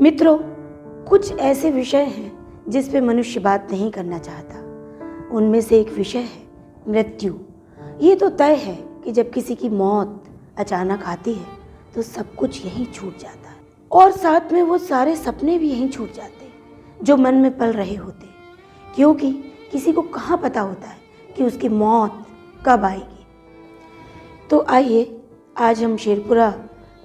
मित्रों, कुछ ऐसे विषय हैं जिस पे मनुष्य बात नहीं करना चाहता। उनमें से एक विषय है मृत्यु। ये तो तय है कि जब किसी की मौत अचानक आती है तो सब कुछ यहीं छूट जाता है और साथ में वो सारे सपने भी यहीं छूट जाते हैं जो मन में पल रहे होते, क्योंकि किसी को कहाँ पता होता है कि उसकी मौत कब आएगी। तो आइए आज हम शेरपुरा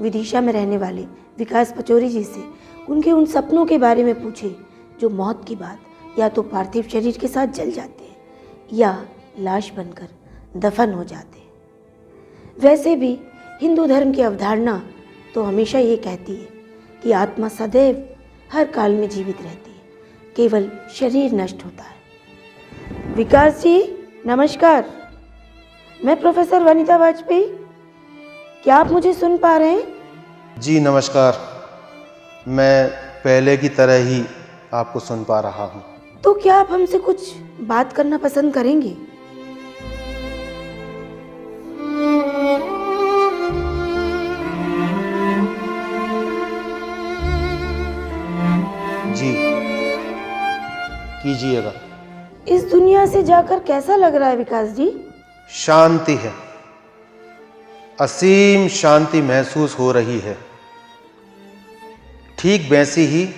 विदिशा में रहने वाले विकास पचौरी जी से उनके उन सपनों के बारे में पूछे जो मौत की बात या तो पार्थिव शरीर के साथ जल जाते हैं या लाश बनकर दफन हो जाते हैं। वैसे भी हिंदू धर्म की अवधारणा तो हमेशा ये कहती है कि आत्मा सदैव हर काल में जीवित रहती है, केवल शरीर नष्ट होता है। विकास जी नमस्कार, मैं प्रोफेसर वनिता वाजपेयी। क्या आप मुझे सुन पा रहे हैं? जी नमस्कार, मैं पहले की तरह ही आपको सुन पा रहा हूँ। तो क्या आप हमसे कुछ बात करना पसंद करेंगे? जी कीजिएगा। इस दुनिया से जाकर कैसा लग रहा है विकास जी? शांति है, असीम शांति महसूस हो रही है, ठीक वैसी ही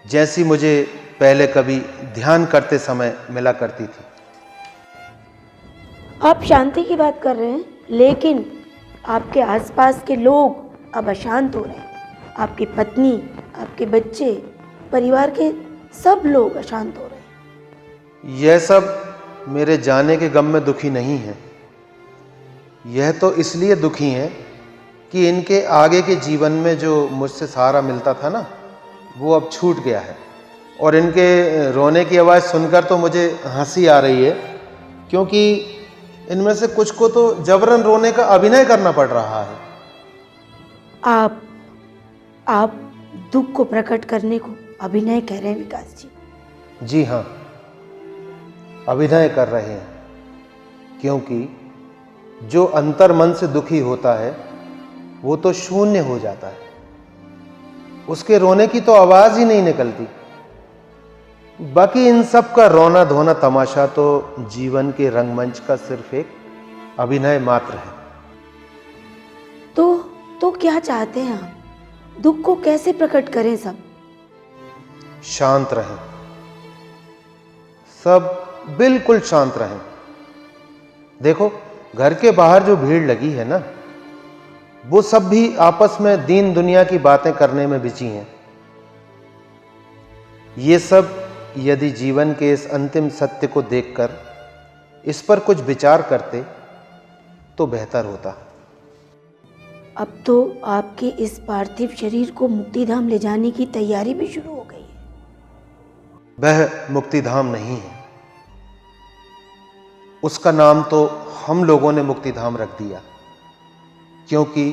जैसी मुझे पहले कभी ध्यान करते समय मिला करती थी। आप शांति की बात कर रहे हैं, लेकिन आपके आसपास के लोग अब अशांत हो रहे हैं। आपकी पत्नी, आपके बच्चे, परिवार के सब लोग अशांत हो रहे हैं। यह सब मेरे जाने के गम में दुखी नहीं है। यह तो इसलिए दुखी हैं कि इनके आगे के जीवन में जो मुझसे सहारा मिलता था ना, वो अब छूट गया है। और इनके रोने की आवाज़ सुनकर तो मुझे हंसी आ रही है, क्योंकि इनमें से कुछ को तो जबरन रोने का अभिनय करना पड़ रहा है। आप दुख को प्रकट करने को अभिनय कह रहे हैं विकास जी? जी हाँ, अभिनय कर रहे हैं, क्योंकि जो अंतर मन से दुखी होता है वो तो शून्य हो जाता है, उसके रोने की तो आवाज ही नहीं निकलती। बाकी इन सब का रोना धोना तमाशा तो जीवन के रंगमंच का सिर्फ एक अभिनय मात्र है। तो क्या चाहते हैं आप? दुख को कैसे प्रकट करें? सब शांत रहें, सब बिल्कुल शांत रहें। देखो, घर के बाहर जो भीड़ लगी है ना, वो सब भी आपस में दीन दुनिया की बातें करने में बिजी हैं। ये सब यदि जीवन के इस अंतिम सत्य को देखकर इस पर कुछ विचार करते तो बेहतर होता। अब तो आपके इस पार्थिव शरीर को मुक्तिधाम ले जाने की तैयारी भी शुरू हो गई है। वह मुक्तिधाम नहीं है, उसका नाम तो हम लोगों ने मुक्तिधाम रख दिया, क्योंकि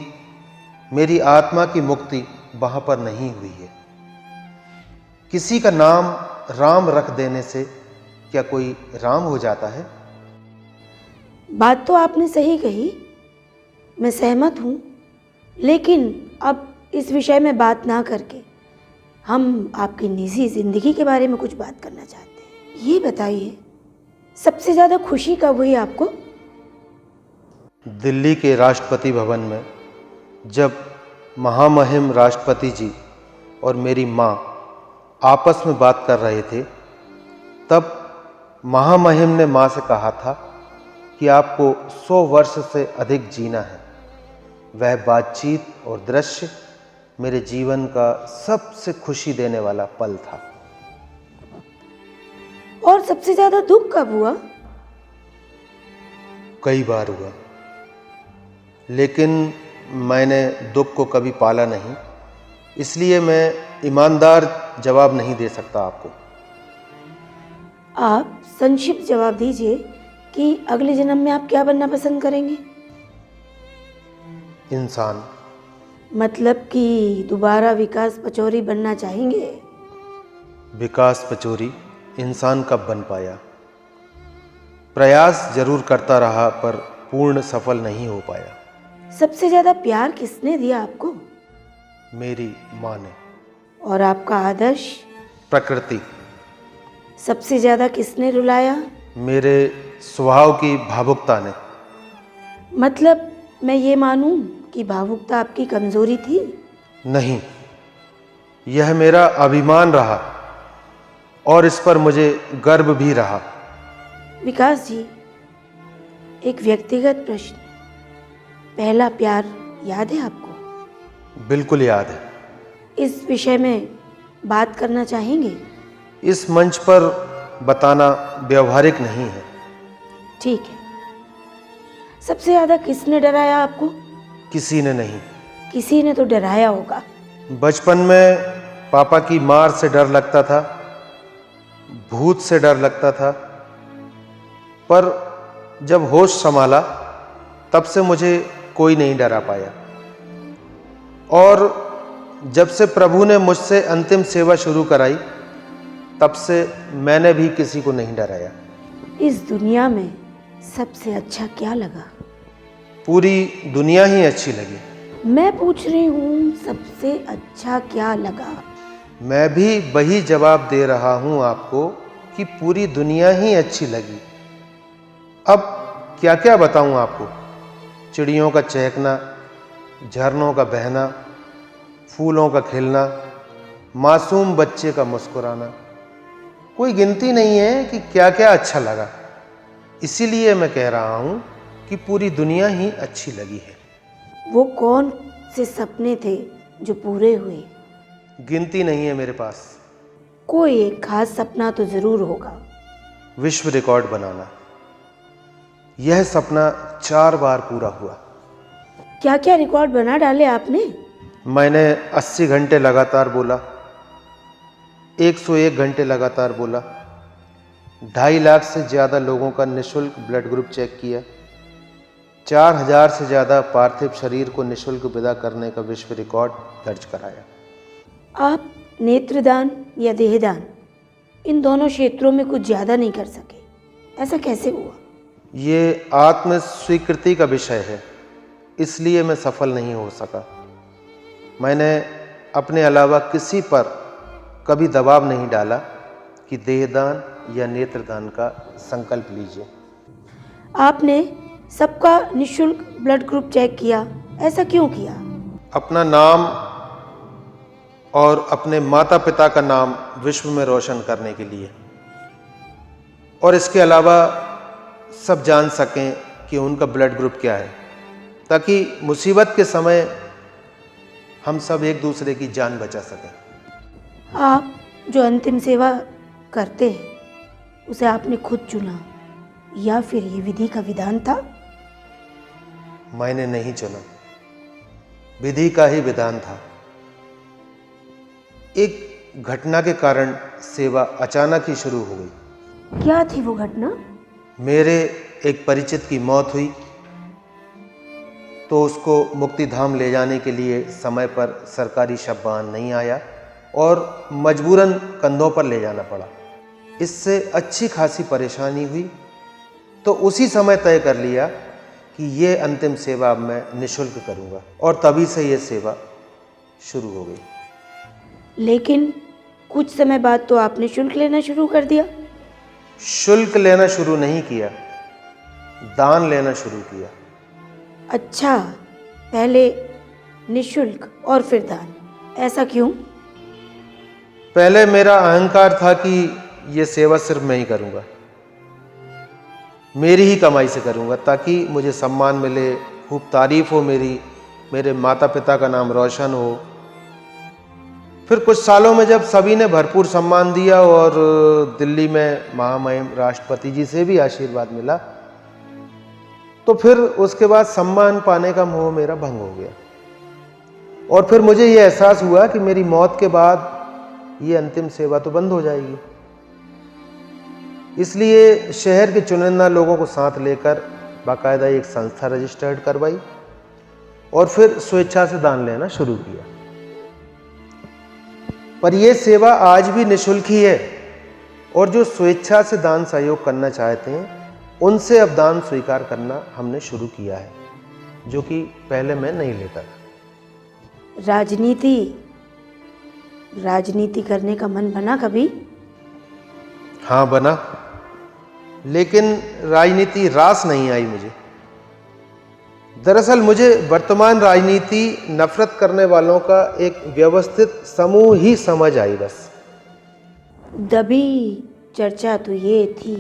मेरी आत्मा की मुक्ति वहां पर नहीं हुई है। किसी का नाम राम रख देने से क्या कोई राम हो जाता है? बात तो आपने सही कही, मैं सहमत हूँ, लेकिन अब इस विषय में बात ना करके हम आपकी निजी जिंदगी के बारे में कुछ बात करना चाहते हैं। ये बताइए, सबसे ज्यादा खुशी कब हुई आपको? दिल्ली के राष्ट्रपति भवन में जब महामहिम राष्ट्रपति जी और मेरी माँ आपस में बात कर रहे थे, तब महामहिम ने माँ से कहा था कि आपको 100 वर्ष से अधिक जीना है। वह बातचीत और दृश्य मेरे जीवन का सबसे खुशी देने वाला पल था। और सबसे ज्यादा दुख कब हुआ? कई बार हुआ, लेकिन मैंने दुख को कभी पाला नहीं, इसलिए मैं ईमानदार जवाब नहीं दे सकता आपको। आप संक्षिप्त जवाब दीजिए कि अगले जन्म में आप क्या बनना पसंद करेंगे? इंसान। मतलब कि दोबारा विकास पचौरी बनना चाहेंगे? विकास पचौरी इंसान कब बन पाया? प्रयास जरूर करता रहा, पर पूर्ण सफल नहीं हो पाया। सबसे ज्यादा प्यार किसने दिया आपको? मेरी माँ ने। और आपका आदर्श? प्रकृति। सबसे ज़्यादा किसने रुलाया? मेरे स्वभाव की भावुकता ने। मतलब मैं ये मानूं कि भावुकता आपकी कमज़ोरी थी? नहीं, यह मेरा अभिमान रहा और इस पर मुझे गर्व भी रहा। विकास जी, एक व्यक्तिगत प्रश्न, पहला प्यार याद है आपको? बिल्कुल याद है। इस विषय में बात करना चाहेंगे? इस मंच पर बताना व्यवहारिक नहीं है। ठीक है। सबसे ज़्यादा किसने डराया आपको? किसी ने नहीं। किसी ने तो डराया होगा। बचपन में पापा की मार से डर लगता था, भूत से डर लगता था, पर जब होश संभाला तब से मुझे कोई नहीं डरा पाया। और जब से प्रभु ने मुझसे अंतिम सेवा शुरू कराई तब से मैंने भी किसी को नहीं डराया। इस दुनिया में सबसे अच्छा क्या लगा? पूरी दुनिया ही अच्छी लगी। मैं पूछ रही हूँ, सबसे अच्छा क्या लगा? मैं भी वही जवाब दे रहा हूँ आपको कि पूरी दुनिया ही अच्छी लगी। अब क्या क्या बताऊँ आपको? चिड़ियों का चहकना, झरनों का बहना, फूलों का खिलना, मासूम बच्चे का मुस्कुराना, कोई गिनती नहीं है कि क्या क्या अच्छा लगा। इसीलिए मैं कह रहा हूँ कि पूरी दुनिया ही अच्छी लगी है। वो कौन से सपने थे जो पूरे हुए? गिनती नहीं है मेरे पास। कोई एक खास सपना तो जरूर होगा। विश्व रिकॉर्ड बनाना, यह सपना 4 बार पूरा हुआ। क्या क्या रिकॉर्ड बना डाले आपने? मैंने 80 घंटे लगातार बोला, 101 घंटे लगातार बोला, 2.5 लाख से ज़्यादा लोगों का निःशुल्क ब्लड ग्रुप चेक किया, 4000 से ज़्यादा पार्थिव शरीर को निःशुल्क विदा करने का विश्व रिकॉर्ड दर्ज कराया। आप नेत्रदान या देहदान, इन दोनों क्षेत्रों में कुछ ज़्यादा नहीं कर सके, ऐसा कैसे हुआ? ये आत्म स्वीकृति का विषय है, इसलिए मैं सफल नहीं हो सका। मैंने अपने अलावा किसी पर कभी दबाव नहीं डाला कि देहदान या नेत्रदान का संकल्प लीजिए। आपने सबका निःशुल्क ब्लड ग्रुप चेक किया, ऐसा क्यों किया? अपना नाम और अपने माता पिता का नाम विश्व में रोशन करने के लिए, और इसके अलावा सब जान सकें कि उनका ब्लड ग्रुप क्या है, ताकि मुसीबत के समय हम सब एक दूसरे की जान बचा सकें। आप जो अंतिम सेवा करते हैं उसे आपने खुद चुना या फिर ये विधि का विधान था? मैंने नहीं चुना, विधि का ही विधान था। एक घटना के कारण सेवा अचानक ही शुरू हो गई। क्या थी वो घटना? मेरे एक परिचित की मौत हुई तो उसको मुक्ति धाम ले जाने के लिए समय पर सरकारी शव वाहन नहीं आया और मजबूरन कंधों पर ले जाना पड़ा। इससे अच्छी खासी परेशानी हुई, तो उसी समय तय कर लिया कि ये अंतिम सेवा अब मैं निःशुल्क करूँगा, और तभी से ये सेवा शुरू हो गई। लेकिन कुछ समय बाद तो आपने शुल्क लेना शुरू कर दिया। शुल्क लेना शुरू नहीं किया, दान लेना शुरू किया। अच्छा, पहले निःशुल्क और फिर दान, ऐसा क्यों? पहले मेरा अहंकार था कि ये सेवा सिर्फ मैं ही करूँगा, मेरी ही कमाई से करूँगा, ताकि मुझे सम्मान मिले, खूब तारीफ हो मेरी, मेरे माता पिता का नाम रोशन हो। फिर कुछ सालों में जब सभी ने भरपूर सम्मान दिया और दिल्ली में महामहिम राष्ट्रपति जी से भी आशीर्वाद मिला, तो फिर उसके बाद सम्मान पाने का मोह मेरा भंग हो गया। और फिर मुझे ये एहसास हुआ कि मेरी मौत के बाद ये अंतिम सेवा तो बंद हो जाएगी। इसलिए शहर के चुनिंदा लोगों को साथ लेकर बाकायदा एक संस्था रजिस्टर्ड करवाई और फिर स्वेच्छा से दान लेना शुरू किया। पर यह सेवा आज भी निःशुल्क ही है, और जो स्वेच्छा से दान सहयोग करना चाहते हैं उनसे अब दान स्वीकार करना हमने शुरू किया है, जो कि पहले मैं नहीं लेता था। राजनीति राजनीति करने का मन बना कभी? हाँ बना, लेकिन राजनीति रास नहीं आई मुझे। दरअसल मुझे वर्तमान राजनीति नफरत करने वालों का एक व्यवस्थित समूह ही समझ आई बस। दबी चर्चा तो ये थी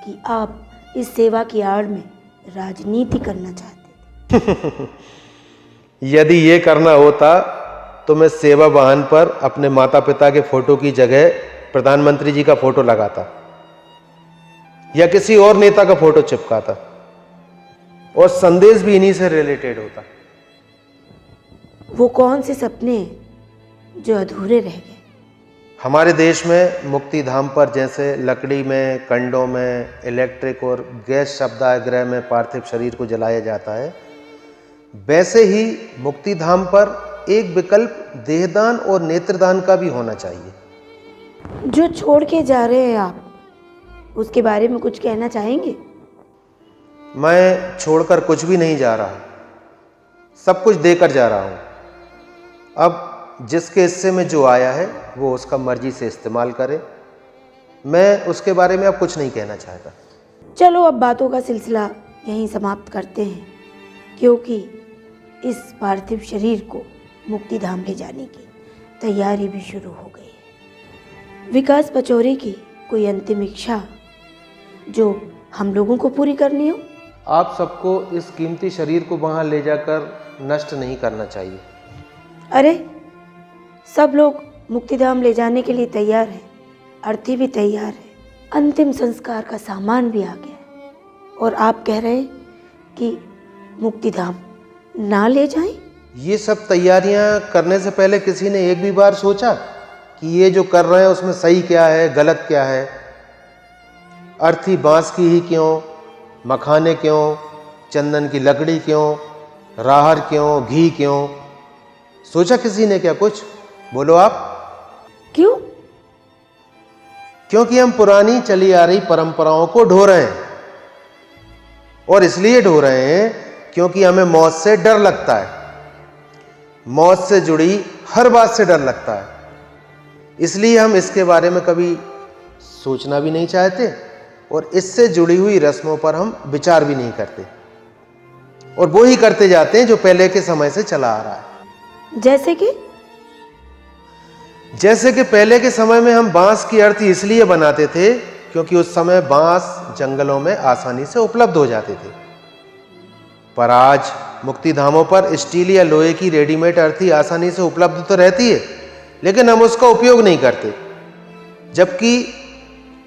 कि आप इस सेवा की आड़ में राजनीति करना चाहते थे। यदि ये करना होता तो मैं सेवा वाहन पर अपने माता पिता के फोटो की जगह प्रधानमंत्री जी का फोटो लगाता या किसी और नेता का फोटो चिपकाता और संदेश भी इन्हीं से रिलेटेड होता। वो कौन से सपने हैं जो अधूरे रह गए? हमारे देश में मुक्ति धाम पर जैसे लकड़ी में, कंडों में, इलेक्ट्रिक और गैस शवदाह में पार्थिव शरीर को जलाया जाता है, वैसे ही मुक्ति धाम पर एक विकल्प देहदान और नेत्रदान का भी होना चाहिए। जो छोड़ के जा रहे हैं आप, उसके बारे में कुछ कहना चाहेंगे? मैं छोड़कर कुछ भी नहीं जा रहा, सब कुछ देकर जा रहा हूँ। अब जिसके हिस्से में जो आया है वो उसका मर्जी से इस्तेमाल करे, मैं उसके बारे में अब कुछ नहीं कहना चाहता। चलो अब बातों का सिलसिला यहीं समाप्त करते हैं, क्योंकि इस पार्थिव शरीर को मुक्ति धाम ले जाने की तैयारी भी शुरू हो गई है। विकास पचौरी की कोई अंतिम इच्छा जो हम लोगों को पूरी करनी हो? आप सबको इस कीमती शरीर को वहाँ ले जाकर नष्ट नहीं करना चाहिए। अरे सब लोग मुक्तिधाम ले जाने के लिए तैयार हैं, अर्थी भी तैयार है, अंतिम संस्कार का सामान भी आ गया है, और आप कह रहे हैं कि मुक्तिधाम ना ले जाएं? ये सब तैयारियां करने से पहले किसी ने एक भी बार सोचा कि ये जो कर रहे हैं उसमें सही क्या है, गलत क्या है? अर्थी बांस की ही क्यों, मखाने क्यों, चंदन की लकड़ी क्यों, राहर क्यों, घी क्यों? सोचा किसी ने क्या कुछ? बोलो आप। क्यों? क्योंकि हम पुरानी चली आ रही परंपराओं को ढो रहे हैं, और इसलिए ढो रहे हैं क्योंकि हमें मौत से डर लगता है। मौत से जुड़ी हर बात से डर लगता है, इसलिए हम इसके बारे में कभी सोचना भी नहीं चाहते और इससे जुड़ी हुई रस्मों पर हम विचार भी नहीं करते, और वो ही करते जाते हैं जो पहले के समय से चला आ रहा है। जैसे कि पहले के समय में हम बांस की अर्थी इसलिए बनाते थे क्योंकि उस समय बांस जंगलों में आसानी से उपलब्ध हो जाते थे, पर आज मुक्ति धामों पर स्टील या लोहे की रेडीमेड अर्थी आसानी से उपलब्ध तो रहती है, लेकिन हम उसका उपयोग नहीं करते, जबकि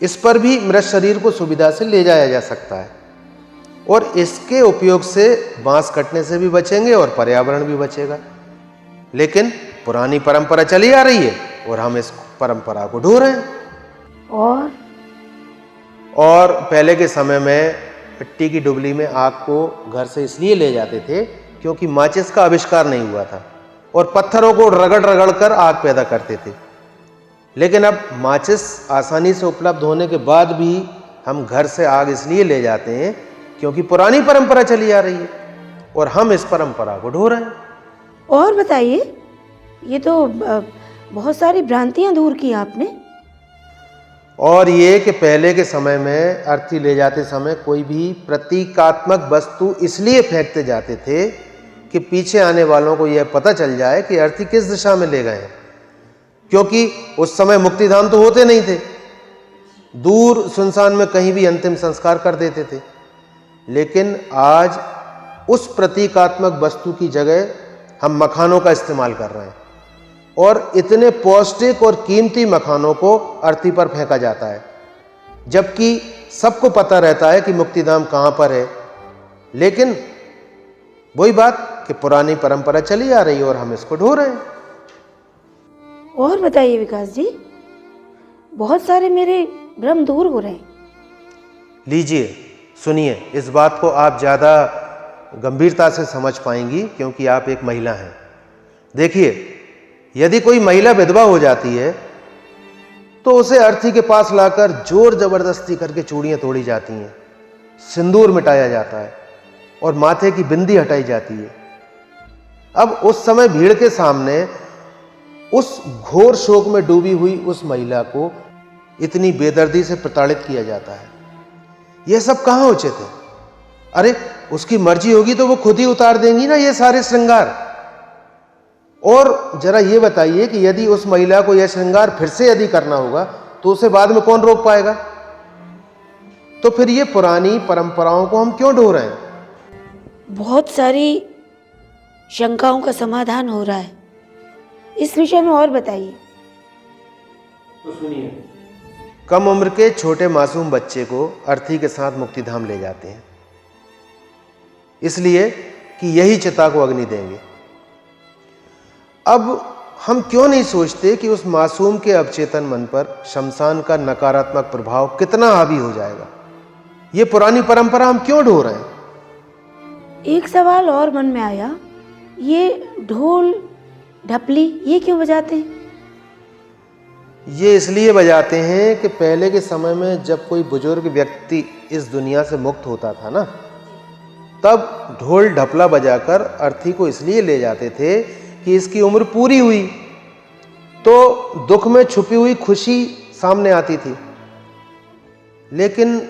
इस पर भी मृत शरीर को सुविधा से ले जाया जा सकता है, और इसके उपयोग से बांस कटने से भी बचेंगे और पर्यावरण भी बचेगा। लेकिन पुरानी परंपरा चली आ रही है और हम इस परंपरा को ढो रहे हैं। और पहले के समय में मिट्टी की डुबली में आग को घर से इसलिए ले जाते थे क्योंकि माचिस का आविष्कार नहीं हुआ था, और पत्थरों को रगड़ रगड़ कर आग पैदा करते थे। लेकिन अब माचिस आसानी से उपलब्ध होने के बाद भी हम घर से आग इसलिए ले जाते हैं क्योंकि पुरानी परंपरा चली आ रही है और हम इस परंपरा को ढो रहे हैं। और बताइए, ये तो बहुत सारी भ्रांतियां दूर की आपने। और ये कि पहले के समय में अर्थी ले जाते समय कोई भी प्रतीकात्मक वस्तु इसलिए फेंकते जाते थे कि पीछे आने वालों को यह पता चल जाए कि अर्थी किस दिशा में ले गए हैं, क्योंकि उस समय मुक्तिधाम तो होते नहीं थे, दूर सुनसान में कहीं भी अंतिम संस्कार कर देते थे। लेकिन आज उस प्रतीकात्मक वस्तु की जगह हम मखानों का इस्तेमाल कर रहे हैं, और इतने पौष्टिक और कीमती मखानों को अर्थी पर फेंका जाता है, जबकि सबको पता रहता है कि मुक्तिधाम कहाँ पर है। लेकिन वही बात कि पुरानी परंपरा चली आ रही है और हम इसको ढो रहे हैं। और बताइए विकास जी, बहुत सारे मेरे भ्रम दूर हो रहे हैं। लीजिए सुनिए, इस बात को आप ज़्यादा गंभीरता से समझ पाएंगी क्योंकि आप एक महिला हैं। देखिए, यदि कोई महिला विधवा हो जाती है तो उसे अर्थी के पास लाकर जोर जबरदस्ती करके चूड़ियां तोड़ी जाती हैं, सिंदूर मिटाया जाता है और माथे की बिंदी हटाई जाती है। अब उस समय भीड़ के सामने उस घोर शोक में डूबी हुई उस महिला को इतनी बेदर्दी से प्रताड़ित किया जाता है। यह सब कहाँ उचित है? अरे उसकी मर्जी होगी तो वो खुद ही उतार देंगी ना ये सारे श्रृंगार। और जरा ये बताइए कि यदि उस महिला को यह श्रृंगार फिर से यदि करना होगा तो उसे बाद में कौन रोक पाएगा? तो फिर ये पुरानी परंपराओं को हम क्यों ढो रहे हैं? बहुत सारी शंकाओं का समाधान हो रहा है, इस विषय में और बताइए। तो सुनिए, कम उम्र के छोटे मासूम बच्चे को अर्थी के साथ मुक्तिधाम ले जाते हैं, इसलिए कि यही चिता को अग्नि देंगे। अब हम क्यों नहीं सोचते कि उस मासूम के अवचेतन मन पर शमशान का नकारात्मक प्रभाव कितना हावी हो जाएगा? ये पुरानी परंपरा हम क्यों ढो रहे हैं? एक सवाल और मन में आया, ये ढोल ढपली ये क्यों बजाते हैं? ये इसलिए बजाते हैं कि पहले के समय में जब कोई बुजुर्ग व्यक्ति इस दुनिया से मुक्त होता था ना, तब ढोल ढपला बजाकर अर्थी को इसलिए ले जाते थे कि इसकी उम्र पूरी हुई तो दुख में छुपी हुई खुशी सामने आती थी। लेकिन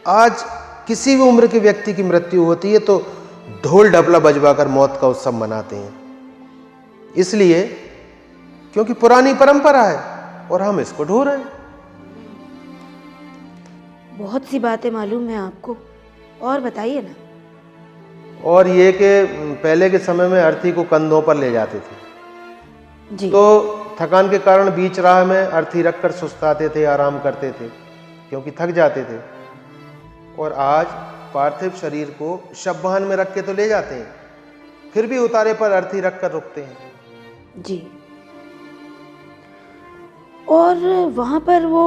आज किसी भी उम्र के व्यक्ति की मृत्यु होती है तो ढोल ढपला बजवाकर मौत का उत्सव मनाते हैं, इसलिए क्योंकि पुरानी परंपरा है और हम इसको ढो रहे हैं। बहुत सी बातें मालूम है आपको, और बताइए ना। और ये कि पहले के समय में अर्थी को कंधों पर ले जाते थे जी। तो थकान के कारण बीच राह में अर्थी रखकर सुस्ताते थे, आराम करते थे क्योंकि थक जाते थे। और आज पार्थिव शरीर को शववाहन में रख के तो ले जाते हैं, फिर भी उतारे पर अर्थी रखकर रुकते हैं। जी। और वहाँ पर वो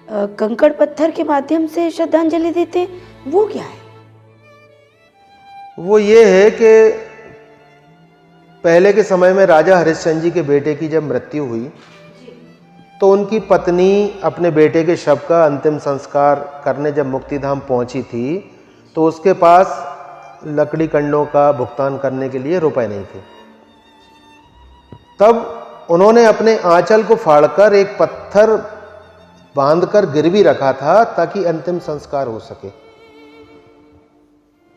कंकड़ पत्थर के माध्यम से श्रद्धांजलि देते हैं, वो क्या है? वो ये है कि पहले के समय में राजा हरिश्चंद्र जी के बेटे की जब मृत्यु हुई तो उनकी पत्नी अपने बेटे के शव का अंतिम संस्कार करने जब मुक्तिधाम पहुंची थी तो उसके पास लकड़ी कंडों का भुगतान करने के लिए रुपए नहीं थे। तब उन्होंने अपने आंचल को फाड़कर एक पत्थर बांधकर गिरवी रखा था ताकि अंतिम संस्कार हो सके।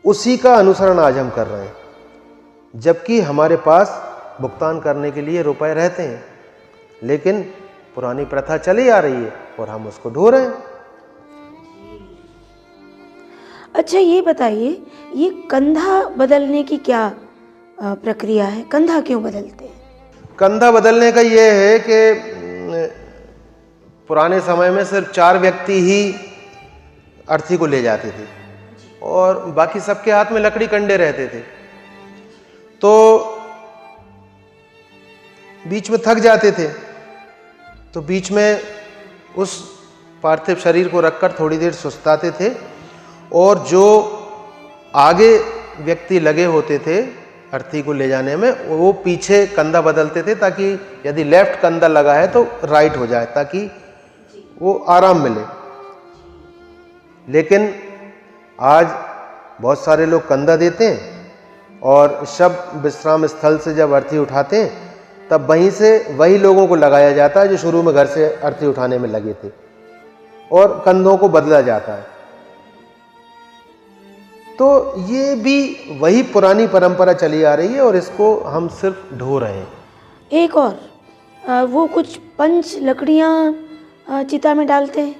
उसी का अनुसरण आज हम कर रहे हैं, जबकि हमारे पास भुगतान करने के लिए रुपए रहते हैं, लेकिन पुरानी प्रथा चली आ रही है और हम उसको ढो रहे हैं। अच्छा ये बताइए, ये कंधा बदलने की क्या प्रक्रिया है? कंधा क्यों बदलते हैं? कंधा बदलने का ये है कि पुराने समय में सिर्फ 4 व्यक्ति ही अर्थी को ले जाते थे और बाकी सबके हाथ में लकड़ी कंडे रहते थे, तो बीच में थक जाते थे तो बीच में उस पार्थिव शरीर को रखकर थोड़ी देर सुस्ताते थे और जो आगे व्यक्ति लगे होते थे अर्थी को ले जाने में वो पीछे कंधा बदलते थे ताकि यदि लेफ्ट कंधा लगा है तो राइट हो जाए ताकि वो आराम मिले। लेकिन आज बहुत सारे लोग कंधा देते हैं और शव विश्राम स्थल से जब अर्थी उठाते हैं तब वहीं से वही लोगों को लगाया जाता है जो शुरू में घर से अर्थी उठाने में लगे थे और कंधों को बदला जाता है। तो ये भी वही पुरानी परंपरा चली आ रही है और इसको हम सिर्फ ढो रहे हैं। एक और वो कुछ पंच लकड़ियाँ चिता में डालते हैं।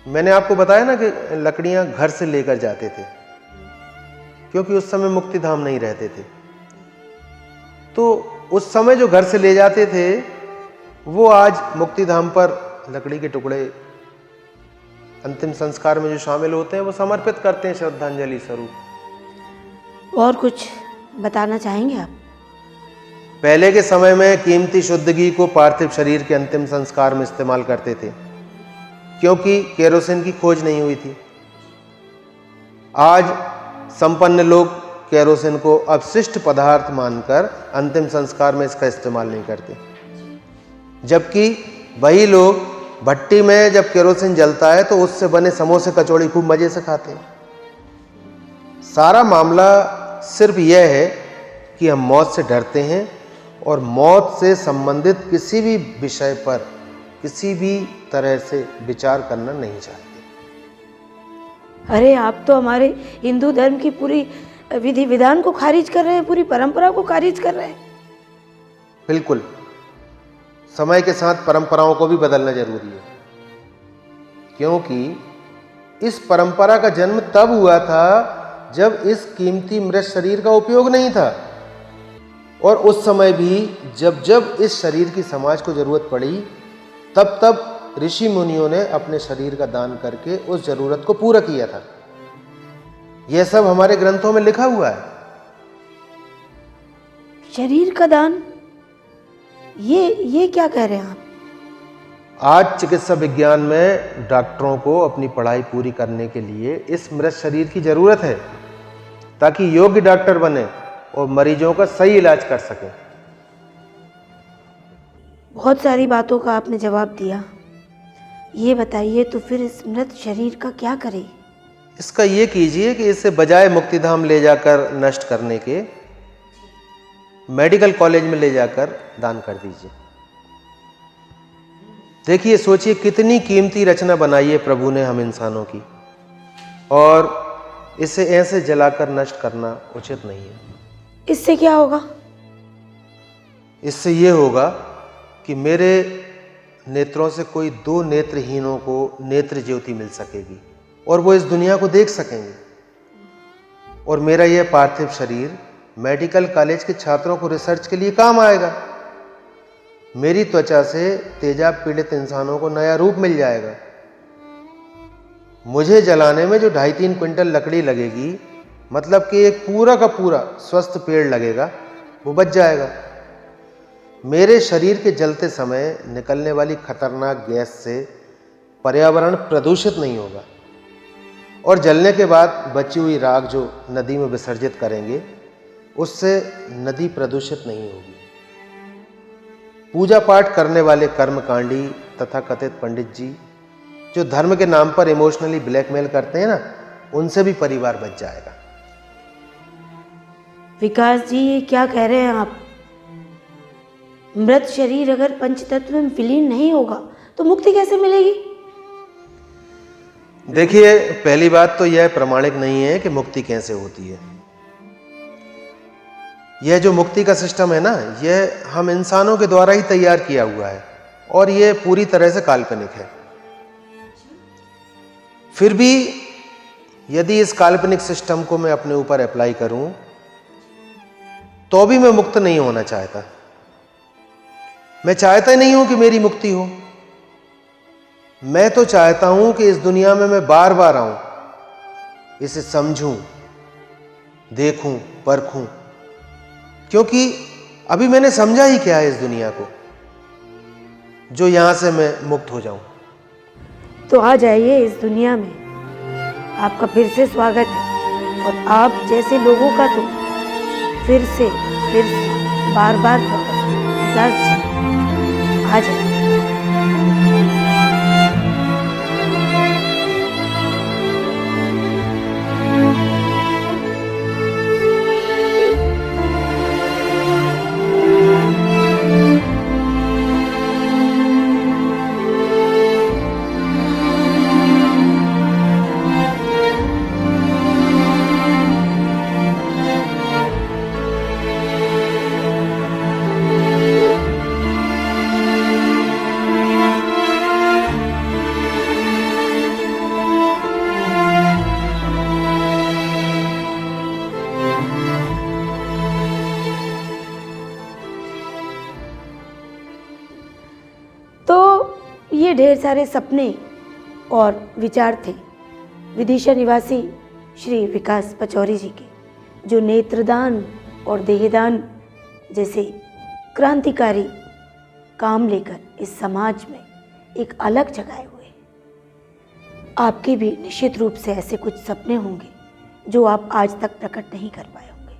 मैंने आपको बताया ना कि लकड़ियां घर से लेकर जाते थे क्योंकि उस समय मुक्तिधाम नहीं रहते थे, तो उस समय जो घर से ले जाते थे वो आज मुक्तिधाम पर लकड़ी के टुकड़े अंतिम संस्कार में जो शामिल होते हैं वो समर्पित करते हैं श्रद्धांजलि स्वरूप। और कुछ बताना चाहेंगे आप? पहले के समय में कीमती शुद्ध घी को पार्थिव शरीर के अंतिम संस्कार में इस्तेमाल करते थे क्योंकि केरोसिन की खोज नहीं हुई थी। आज संपन्न लोग केरोसिन को अपशिष्ट पदार्थ मानकर अंतिम संस्कार में इसका इस्तेमाल नहीं करते, जबकि वही लोग भट्टी में जब केरोसिन जलता है तो उससे बने समोसे कचौड़ी खूब मजे से खाते हैं। सारा मामला सिर्फ यह है कि हम मौत से डरते हैं और मौत से संबंधित किसी भी विषय पर किसी भी तरह से विचार करना नहीं चाहते। अरे आप तो हमारे हिंदू धर्म की पूरी विधि विधान को खारिज कर रहे हैं, पूरी परंपरा को खारिज कर रहे हैं। बिल्कुल, समय के साथ परंपराओं को भी बदलना जरूरी है, क्योंकि इस परंपरा का जन्म तब हुआ था जब इस कीमती मृत शरीर का उपयोग नहीं था, और उस समय भी जब जब इस शरीर की समाज को जरूरत पड़ी तब तब ऋषि मुनियों ने अपने शरीर का दान करके उस जरूरत को पूरा किया था। यह सब हमारे ग्रंथों में लिखा हुआ है। शरीर का दान, ये क्या कह रहे हैं आप? आज चिकित्सा विज्ञान में डॉक्टरों को अपनी पढ़ाई पूरी करने के लिए इस मृत शरीर की जरूरत है, ताकि योग्य डॉक्टर बने और मरीजों का सही इलाज कर सकें। बहुत सारी बातों का आपने जवाब दिया, ये बताइए तो फिर इस मृत शरीर का क्या करें? इसका ये कीजिए कि इसे बजाय मुक्तिधाम ले जाकर नष्ट करने के मेडिकल कॉलेज में ले जाकर दान कर दीजिए। देखिए, सोचिए कितनी कीमती रचना बनाई है प्रभु ने हम इंसानों की, और इसे ऐसे जलाकर नष्ट करना उचित नहीं है। इससे क्या होगा? इससे ये होगा कि मेरे नेत्रों से कोई 2 नेत्रहीनों को नेत्र ज्योति मिल सकेगी और वो इस दुनिया को देख सकेंगे, और मेरा यह पार्थिव शरीर मेडिकल कॉलेज के छात्रों को रिसर्च के लिए काम आएगा। मेरी त्वचा से तेजाब पीड़ित इंसानों को नया रूप मिल जाएगा। मुझे जलाने में जो 2.5-3 क्विंटल लकड़ी लगेगी, मतलब कि एक पूरा का पूरा स्वस्थ पेड़ लगेगा, वो बच जाएगा। मेरे शरीर के जलते समय निकलने वाली खतरनाक गैस से पर्यावरण प्रदूषित नहीं होगा, और जलने के बाद बची हुई राख जो नदी में विसर्जित करेंगे उससे नदी प्रदूषित नहीं होगी। पूजा पाठ करने वाले कर्मकांडी तथा कथित पंडित जी जो धर्म के नाम पर इमोशनली ब्लैकमेल करते हैं ना, उनसे भी परिवार बच जाएगा। विकास जी, ये क्या कह रहे हैं आप? मृत शरीर अगर पंचतत्व में विलीन नहीं होगा तो मुक्ति कैसे मिलेगी? देखिए, पहली बात तो यह प्रमाणिक नहीं है कि मुक्ति कैसे होती है। यह जो मुक्ति का सिस्टम है ना, यह हम इंसानों के द्वारा ही तैयार किया हुआ है, और यह पूरी तरह से काल्पनिक है। फिर भी यदि इस काल्पनिक सिस्टम को मैं अपने ऊपर अप्लाई करूं तो भी मैं मुक्त नहीं होना चाहता। मैं चाहता ही नहीं हूं कि मेरी मुक्ति हो। मैं तो चाहता हूं कि इस दुनिया में मैं बार बार आऊं, इसे समझूं, देखूं, परखूं, क्योंकि अभी मैंने समझा ही क्या है इस दुनिया को, जो यहां से मैं मुक्त हो जाऊं। तो आ जाइए इस दुनिया में, आपका फिर से स्वागत है, और आप जैसे लोगों का तो फिर से बार बार विकास जी, आ जाइए। ये ढेर सारे सपने और विचार थे विदिशा निवासी श्री विकास पचौरी जी के, जो नेत्रदान और देहदान जैसे क्रांतिकारी काम लेकर इस समाज में एक अलग जगाए हुए। आपके भी निश्चित रूप से ऐसे कुछ सपने होंगे जो आप आज तक प्रकट नहीं कर पाए होंगे,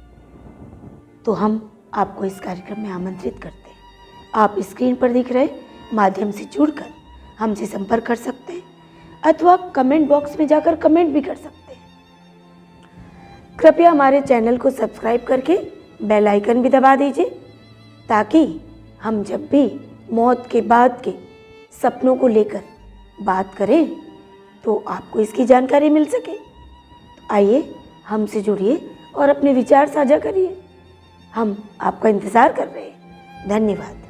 तो हम आपको इस कार्यक्रम में आमंत्रित करते हैं। आप स्क्रीन पर दिख रहे माध्यम से जुड़कर हमसे संपर्क कर सकते हैं, अथवा कमेंट बॉक्स में जाकर कमेंट भी कर सकते हैं। कृपया हमारे चैनल को सब्सक्राइब करके बेल आइकन भी दबा दीजिए, ताकि हम जब भी मौत के बाद के सपनों को लेकर बात करें तो आपको इसकी जानकारी मिल सके। तो आइए हमसे जुड़िए और अपने विचार साझा करिए। हम आपका इंतज़ार कर रहे हैं। धन्यवाद।